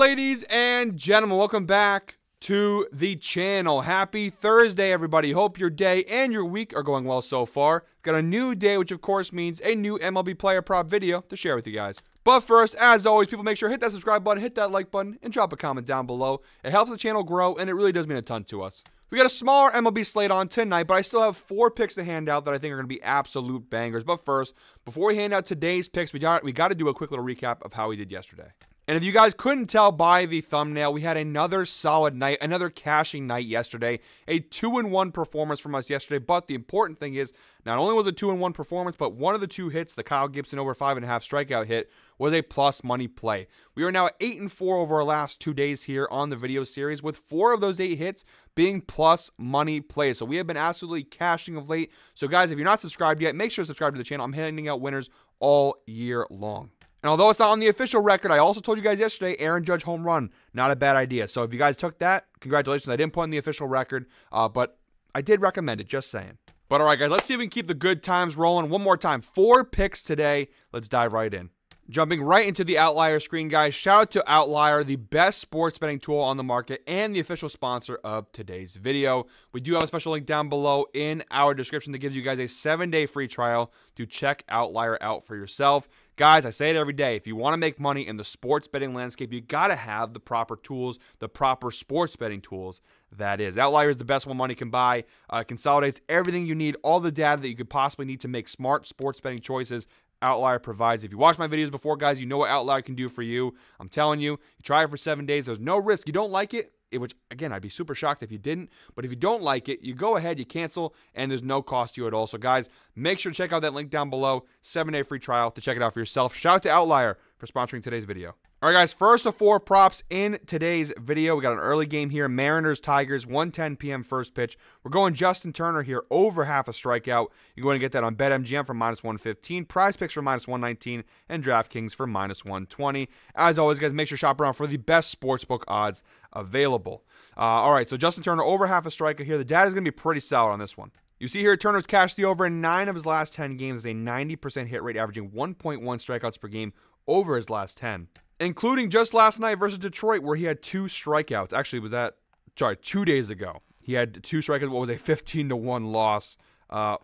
ladies and gentlemen, welcome back to the channel. Happy Thursday, everybody. Hope your day and your week are going well so far. Got a new day, which of course means a new MLB Player Prop video to share with you guys. But first, as always, people, make sure to hit that subscribe button, hit that like button, and drop a comment down below. It helps the channel grow, and it really does mean a ton to us. We got a smaller MLB slate on tonight, but I still have 4 picks to hand out that I think are going to be absolute bangers. But first, before we hand out today's picks, we got to do a quick little recap of how we did yesterday. And if you guys couldn't tell by the thumbnail, we had another solid night, another cashing night yesterday. A 2-1 performance from us yesterday. But the important thing is, not only was it a 2-1 performance, but one of the 2 hits, the Kyle Gibson over 5.5 strikeout hit, was a plus money play. We are now at 8-4 over our last 2 days here on the video series, with 4 of those 8 hits being plus money plays. So we have been absolutely cashing of late. So guys, if you're not subscribed yet, make sure to subscribe to the channel. I'm handing out winners all year long. And although it's not on the official record, I also told you guys yesterday, Aaron Judge home run, not a bad idea. So if you guys took that, congratulations. I didn't put on the official record, but I did recommend it, just saying. But all right, guys, let's see if we can keep the good times rolling. One more time, 4 picks today. Let's dive right in. Jumping right into the Outlier screen, guys. Shout out to Outlier, the best sports betting tool on the market and the official sponsor of today's video. We do have a special link down below in our description that gives you guys a 7-day free trial to check Outlier out for yourself. Guys, I say it every day. If you want to make money in the sports betting landscape, you got to have the proper tools, the proper sports betting tools, that is. Outlier is the best one money can buy. Consolidates everything you need, all the data that you could possibly need to make smart sports betting choices. Outlier provides. If you watched my videos before, guys, you know what Outlier can do for you. I'm telling you, you try it for 7 days. There's no risk. You don't like it, which, again, I'd be super shocked if you didn't. But if you don't like it, you go ahead, you cancel, and there's no cost to you at all. So, guys, make sure to check out that link down below. 7-day free trial to check it out for yourself. Shout out to Outlier for sponsoring today's video. All right, guys, first of 4 props in today's video. We got an early game here. Mariners-Tigers, 1:10 p.m. first pitch. We're going Justin Turner here, over half a strikeout. You go ahead and get that on BetMGM for -115, Prize Picks for -119, and DraftKings for -120. As always, guys, make sure to shop around for the best sportsbook odds available. All right, so Justin Turner, over half a strikeout here. The data is going to be pretty solid on this one. You see here, Turner's cashed the over in 9 of his last 10 games, a 90% hit rate, averaging 1.1 strikeouts per game over his last 10. Including just last night versus Detroit, where he had 2 strikeouts. Actually, was that, 2 days ago. He had 2 strikeouts, what was a 15-1 loss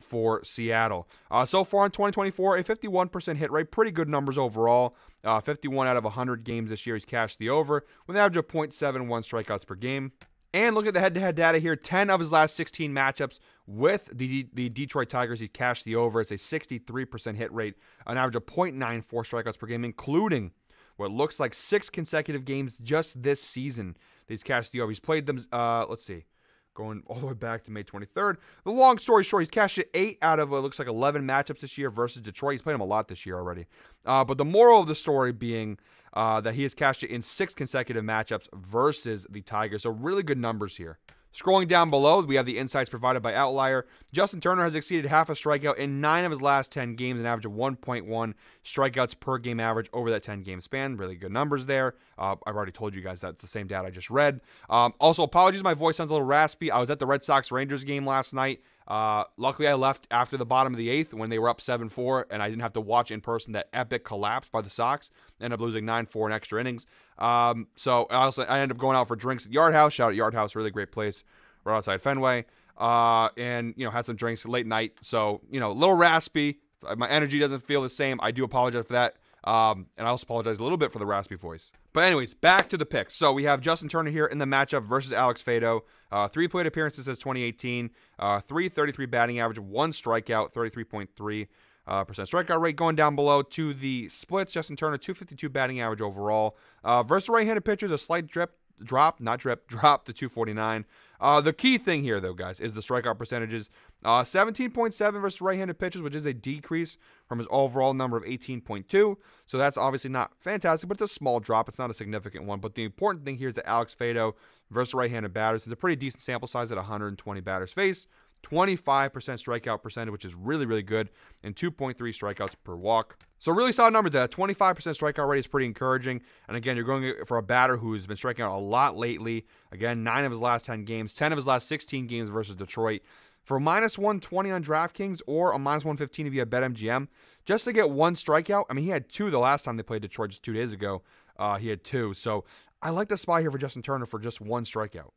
for Seattle. So far in 2024, a 51% hit rate. Pretty good numbers overall. 51 out of 100 games this year, he's cashed the over with an average of 0.71 strikeouts per game. And look at the head-to-head data here. 10 of his last 16 matchups with the Detroit Tigers, he's cashed the over. It's a 63% hit rate, an average of 0.94 strikeouts per game, including what looks like 6 consecutive games just this season that he's cashed the over. He's played them, let's see, going all the way back to May 23rd. The long story short, he's cashed it 8 out of what looks like 11 matchups this year versus Detroit. He's played them a lot this year already. But the moral of the story being that he has cashed it in 6 consecutive matchups versus the Tigers. So really good numbers here. Scrolling down below, we have the insights provided by Outlier. Justin Turner has exceeded half a strikeout in 9 of his last 10 games, an average of 1.1 strikeouts per game average over that 10-game span. Really good numbers there. I've already told you guys that's the same data I just read. Also, apologies, my voice sounds a little raspy. I was at the Red Sox-Rangers game last night. Luckily, I left after the bottom of the 8th when they were up 7-4, and I didn't have to watch in person that epic collapse by the Sox. Ended up losing 9-4 in extra innings. So I ended up going out for drinks at Yard House. Shout out Yard House, really great place right outside Fenway. And, had some drinks late night. So, a little raspy. My energy doesn't feel the same. I do apologize for that. And I also apologize a little bit for the raspy voice. But anyways, back to the picks. So we have Justin Turner here in the matchup versus Alex Fado. 3 plate appearances since 2018. 333 batting average, 1 strikeout, 33.3% strikeout rate. Going down below to the splits, Justin Turner, 252 batting average overall. Versus right-handed pitchers, a slight drop to 249. The key thing here, though, guys, is the strikeout percentages. 17.7 versus right-handed pitchers, which is a decrease from his overall number of 18.2. So that's obviously not fantastic, but it's a small drop. It's not a significant one. But the important thing here is that Alex Fado versus right-handed batters is a pretty decent sample size at 120 batters faced. 25% strikeout percentage, which is really, really good, and 2.3 strikeouts per walk. So really solid numbers there. 25% strikeout rate is pretty encouraging. And again, you're going for a batter who's been striking out a lot lately. Again, 9 of his last 10 games, 10 of his last 16 games versus Detroit. For -120 on DraftKings or a -115 if you have BetMGM, just to get 1 strikeout. I mean, he had 2 the last time they played Detroit just 2 days ago. He had 2. So I like the spot here for Justin Turner for just 1 strikeout.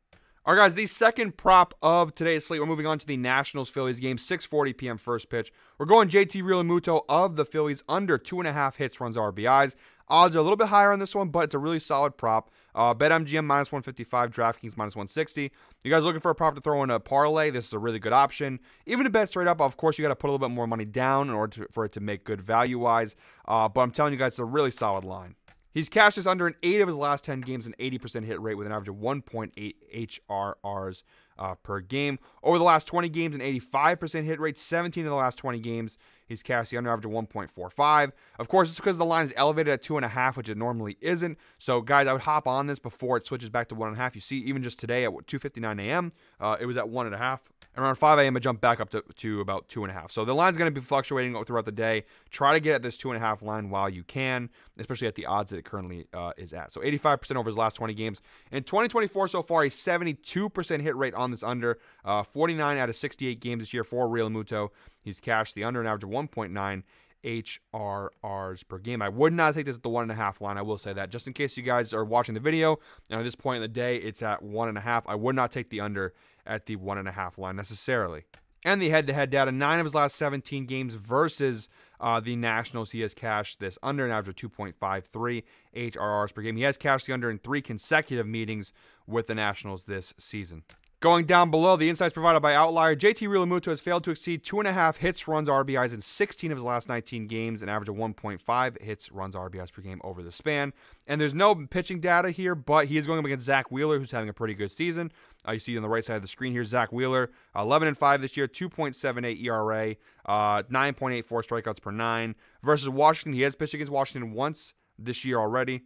All right, guys, the second prop of today's slate, we're moving on to the Nationals-Phillies game, 6:40 p.m. first pitch. We're going JT Realmuto of the Phillies under 2.5 hits, runs, RBIs. Odds are a little bit higher on this one, but it's a really solid prop. BetMGM -155, DraftKings -160. You guys looking for a prop to throw in a parlay? This is a really good option. Even to bet straight up, of course, you got to put a little bit more money down in order for it to make good value-wise. But I'm telling you guys, it's a really solid line. He's cashed this under in 8 of his last 10 games, an 80% hit rate with an average of 1.8 HRRs per game. Over the last 20 games, an 85% hit rate, 17 of the last 20 games. He's cashed the under average of 1.45. Of course, it's because the line is elevated at 2.5, which it normally isn't. So, guys, I would hop on this before it switches back to 1.5. You see, even just today at 2:59 a.m., it was at 1.5. Around 5 a.m., it jumped back up to about 2.5. So the line's going to be fluctuating throughout the day. Try to get at this 2.5 line while you can, especially at the odds that it currently is at. So 85% over his last 20 games. In 2024 so far, a 72% hit rate on this under. 49 out of 68 games this year for Realmuto. He's cashed the under an average of 1.9 HRRs per game. I would not take this at the 1.5 line. I will say that just in case you guys are watching the video and at this point in the day it's at 1.5. I would not take the under at the 1.5 line necessarily. And the head-to-head data, 9 of his last 17 games versus the Nationals, he has cashed this under an average of 2.53 HRRs per game. He has cashed the under in 3 consecutive meetings with the Nationals this season. Going down below, the insights provided by Outlier, JT Realmuto has failed to exceed 2.5 hits, runs, RBIs in 16 of his last 19 games, an average of 1.5 hits, runs, RBIs per game over the span. And there's no pitching data here, but he is going up against Zach Wheeler, who's having a pretty good season. You see on the right side of the screen here, Zach Wheeler, 11-5 this year, 2.78 ERA, 9.84 strikeouts per 9. Versus Washington, he has pitched against Washington once this year already.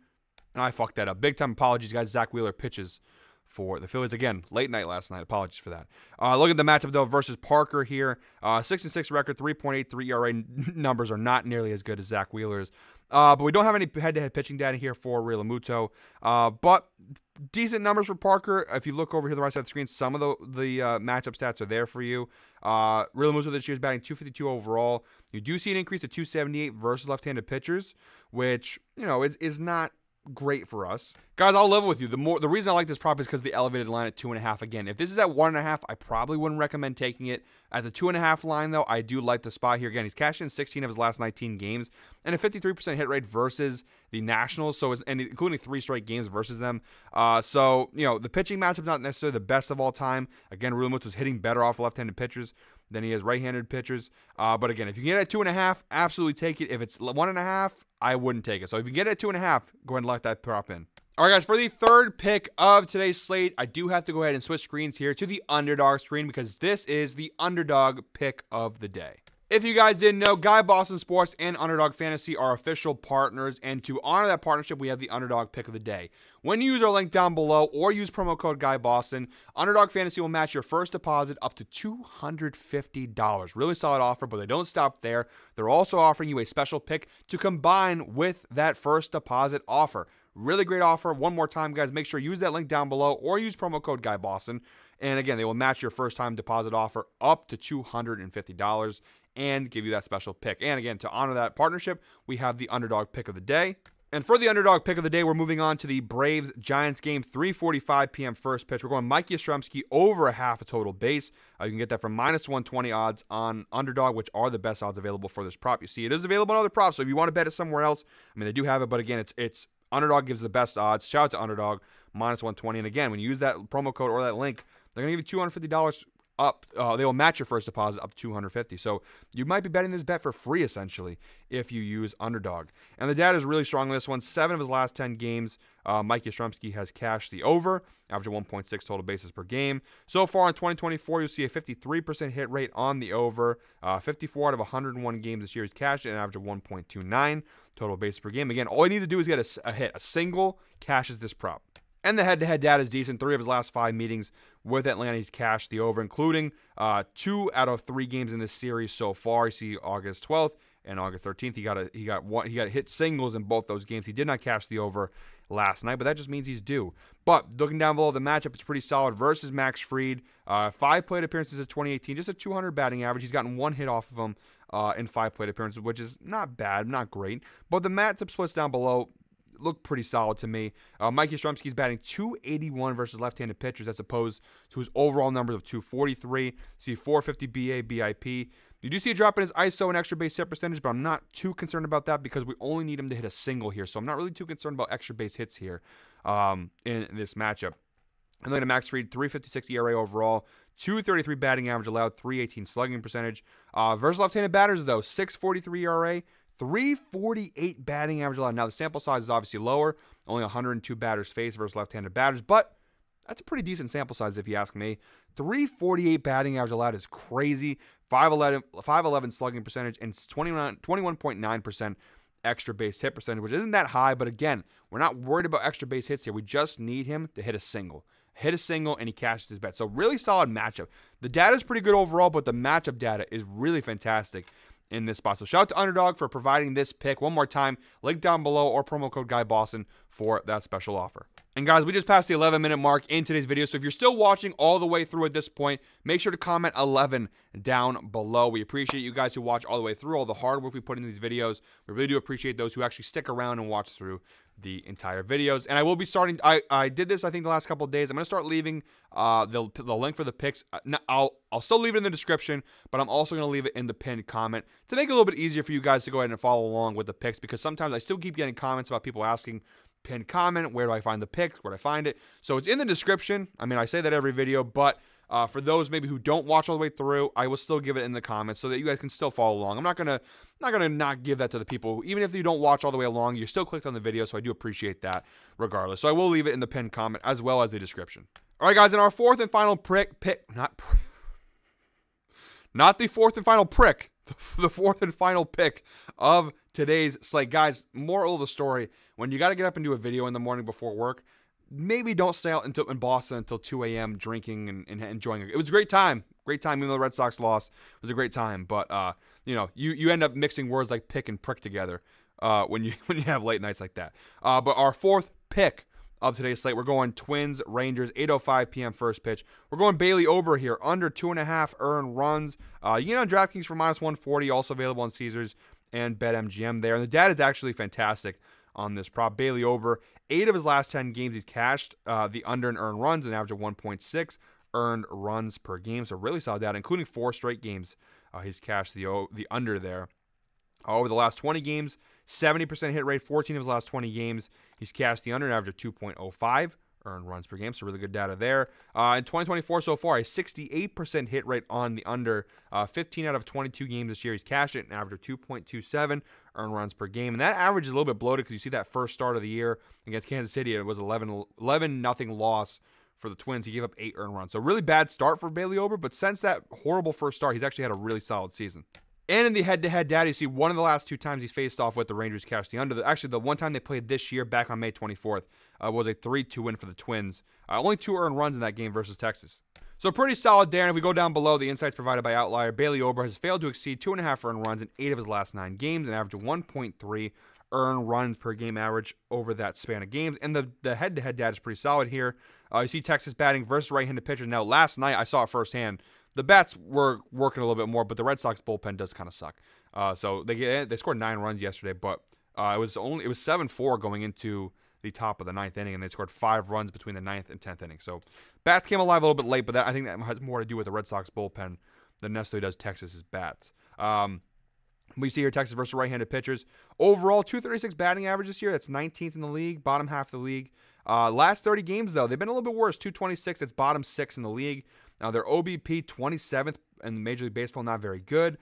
And I fucked that up. Big time apologies, guys. Zach Wheeler pitches for the Phillies. Again, late night last night. Apologies for that. Look at the matchup, though, versus Parker here. 6-6 record, 3.83 ERA. Numbers are not nearly as good as Zach Wheeler's. But we don't have any head-to-head pitching data here for Realmuto. But decent numbers for Parker. If you look over here on the right side of the screen, some of the matchup stats are there for you. Realmuto this year is batting .252 overall. You do see an increase to .278 versus left-handed pitchers, which, you know, is not great for us. Guys, I'll level with you. The reason I like this prop is because the elevated line at 2.5. Again, if this is at 1.5, I probably wouldn't recommend taking it. At the 2.5 line, though, I do like the spot here. Again, he's cashed in 16 of his last 19 games and a 53% hit rate versus the Nationals, and including 3 straight games versus them. So, you know, the pitching matchup's not necessarily the best of all time. Again, Realmuto's hitting better off left-handed pitchers than he is right-handed pitchers. But again, if you can get it at 2.5, absolutely take it. If it's 1.5, I wouldn't take it. So if you get it at 2.5, go ahead and lock that prop in. All right, guys, for the third pick of today's slate, I do have to go ahead and switch screens here to the underdog screen because this is the underdog pick of the day. If you guys didn't know, Guy Boston Sports and Underdog Fantasy are official partners, and to honor that partnership, we have the Underdog Pick of the Day. When you use our link down below or use promo code GuyBoston, Underdog Fantasy will match your first deposit up to $250. Really solid offer, but they don't stop there. They're also offering you a special pick to combine with that first deposit offer. Really great offer. One more time, guys, make sure you use that link down below or use promo code GuyBoston. And again, they will match your first-time deposit offer up to $250 and give you that special pick. And again, to honor that partnership, we have the Underdog Pick of the Day. And for the Underdog Pick of the Day, we're moving on to the Braves-Giants game, 3:45 p.m. first pitch. We're going Mike Yastrzemski over a half a total base. You can get that from -120 odds on Underdog, which are the best odds available for this prop. You see, it is available on other props, so if you want to bet it somewhere else, I mean, they do have it, but again, it's Underdog gives the best odds. Shout out to Underdog, -120. And again, when you use that promo code or that link, they're going to give you $250 up. They will match your first deposit up to $250. So you might be betting this bet for free, essentially, if you use Underdog. And the data is really strong on this one. 7 of his last 10 games, Mike Yastrzemski has cashed the over, average of 1.6 total bases per game. So far in 2024, you'll see a 53% hit rate on the over. 54 out of 101 games this year, he's cashed an average of 1.29 total bases per game. Again, all you need to do is get a hit. A single cashes this prop. And the head-to-head data is decent. 3 of his last 5 meetings with Atlanta, he's cashed the over, including 2 out of 3 games in this series so far. You see August 12th and August 13th. He got hit singles in both those games. He did not cash the over last night, but that just means he's due. But looking down below the matchup, it's pretty solid versus Max Fried. 5 plate appearances in 2018, just a 200 batting average. He's gotten 1 hit off of him in 5 plate appearances, which is not bad, not great. But the matchup splits down below look pretty solid to me. Mikey Yastrzemski's batting .281 versus left-handed pitchers as opposed to his overall numbers of .243. See 450 BA, BIP. You do see a drop in his ISO and extra base hit percentage, but I'm not too concerned about that because we only need him to hit a single here. So I'm not really too concerned about extra base hits here in this matchup. And then a Max Fried, 3.56 ERA overall, 2.33 batting average allowed, 3.18 slugging percentage. Versus left-handed batters, though, 6.43 ERA, 3.48 batting average allowed. Now, the sample size is obviously lower, only 102 batters faced versus left-handed batters, but that's a pretty decent sample size if you ask me. 3.48 batting average allowed is crazy. 5.11 slugging percentage and 21.9% extra base hit percentage, which isn't that high, but again, we're not worried about extra base hits here. We just need him to hit a single. And he cashes his bet. So really solid matchup. The data is pretty good overall, but the matchup data is really fantastic in this spot. So shout out to Underdog for providing this pick. One more time, link down below or promo code GuyBoston for that special offer. And guys, we just passed the 11-minute mark in today's video, so if you're still watching all the way through at this point, make sure to comment 11 down below. We appreciate you guys who watch all the way through, all the hard work we put into these videos. We really do appreciate those who actually stick around and watch through the entire videos. And I will be starting, I did this, I think, the last couple of days. I'm going to start leaving the link for the picks. I'll still leave it in the description, but I'm also going to leave it in the pinned comment to make it a little bit easier for you guys to go ahead and follow along with the picks, because sometimes I still keep getting comments about people asking, pinned comment, where do I find the picks, where do I find it? So it's in the description. I mean, I say that every video, but for those maybe who don't watch all the way through, I will still give it in the comments so that you guys can still follow along. I'm not gonna not give that to the people. Even if you don't watch all the way along, you still clicked on the video, so I do appreciate that regardless. So I will leave it in the pinned comment as well as the description. All right, guys, in our fourth and final not the fourth and final prick, the fourth and final pick of today's slate. Guys, moral of the story, when you got to get up and do a video in the morning before work, maybe don't stay out in Boston until 2 a.m. drinking and enjoying it. It was a great time. Great time, even though the Red Sox lost. It was a great time. But, you know, you end up mixing words like pick and prick together when you have late nights like that. But our fourth pick of today's slate, we're going Twins, Rangers, 8:05 p.m. first pitch. We're going Bailey Ober here, under 2.5 earned runs. You know, DraftKings for -140, also available on Caesars and BetMGM there. And the data is actually fantastic on this prop. Bailey Ober, 8 of his last 10 games, he's cashed the under and earned runs, an average of 1.6 earned runs per game. So really solid data, including 4 straight games. He's cashed the under there. Over the last 20 games, 70% hit rate, 14 of his last 20 games. He's cashed the under, an average of 2.05 earned runs per game, so really good data there. In 2024 so far, a 68% hit rate on the under. 15 out of 22 games this year, he's cashed it, an average of 2.27 earned runs per game. And that average is a little bit bloated because you see that first start of the year against Kansas City, it was 11-0 loss for the Twins. He gave up 8 earned runs. So really bad start for Bailey Ober, but since that horrible first start, he's actually had a really solid season. And in the head-to-head data, you see one of the last 2 times he's faced off with the Rangers cashed the under. Actually, the one time they played this year, back on May 24th, was a 3-2 win for the Twins. Only 2 earned runs in that game versus Texas. So pretty solid there. And if we go down below, the insights provided by Outlier, Bailey Ober has failed to exceed 2.5 earned runs in 8 of his last 9 games, an average of 1.3 earned runs per game average over that span of games. And the head-to-head data is pretty solid here. You see Texas batting versus right-handed pitchers. Now, last night, I saw it firsthand. The bats were working a little bit more, but the Red Sox bullpen does kind of suck. So they scored 9 runs yesterday, but it was 7-4 going into the top of the 9th inning, and they scored 5 runs between the 9th and 10th inning. So bats came alive a little bit late, but I think that has more to do with the Red Sox bullpen than necessarily does Texas's bats. We see here Texas versus right-handed pitchers. Overall, 236 batting average this year. That's 19th in the league, bottom half of the league. Last 30 games, though, they've been a little bit worse. 226, that's bottom 6 in the league. Now, their OBP, 27th in Major League Baseball, not very good.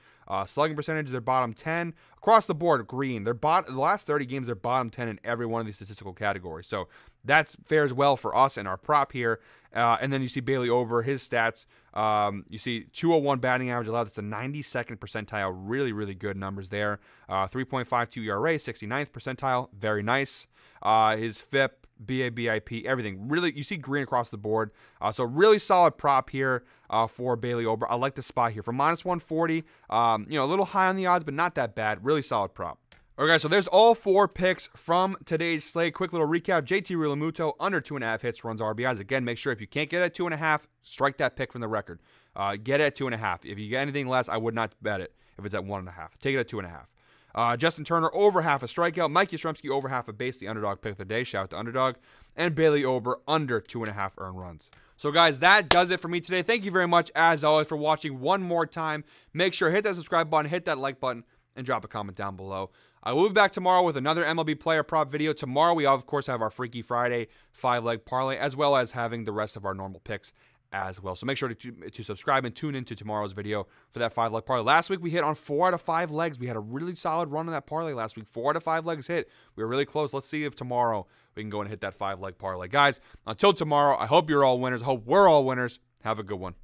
Slugging percentage, they're bottom 10. Across the board, green. The last 30 games, they're bottom 10 in every one of these statistical categories. So that fares well for us and our prop here. And then you see Bailey Ober, his stats. You see 201 batting average allowed. That's the 92nd percentile. Really, really good numbers there. 3.52 ERA, 69th percentile. Very nice. His FIP, BIP, everything. Really, you see green across the board. So really solid prop here for Bailey Ober. I like the spot here. For -140, you know, a little high on the odds, but not that bad. Really solid prop. All right, guys, so there's all 4 picks from today's slate. Quick little recap. JT Realmuto, under 2.5 hits, runs, RBIs. Again, make sure if you can't get it at 2.5, strike that pick from the record. Get it at 2.5. If you get anything less, I would not bet it if it's at 1.5. Take it at 2.5. Justin Turner over half a strikeout. Mike Yastrzemski over half a base, the underdog pick of the day. Shout out to underdog. And Bailey over under 2.5 earned runs. So guys, that does it for me today. Thank you very much, as always, for watching one more time. Make sure hit that subscribe button, hit that like button, and drop a comment down below. I will be back tomorrow with another MLB player prop video. Tomorrow we, of course, have our Freaky Friday 5-leg parlay, as well as having the rest of our normal picks as well. So make sure to subscribe and tune into tomorrow's video for that 5-leg parlay. Last week we hit on 4 out of 5 legs. We had a really solid run on that parlay last week. 4 out of 5 legs hit. We were really close. Let's see if tomorrow we can go and hit that 5-leg parlay. Guys, until tomorrow, I hope you're all winners. I hope we're all winners. Have a good one.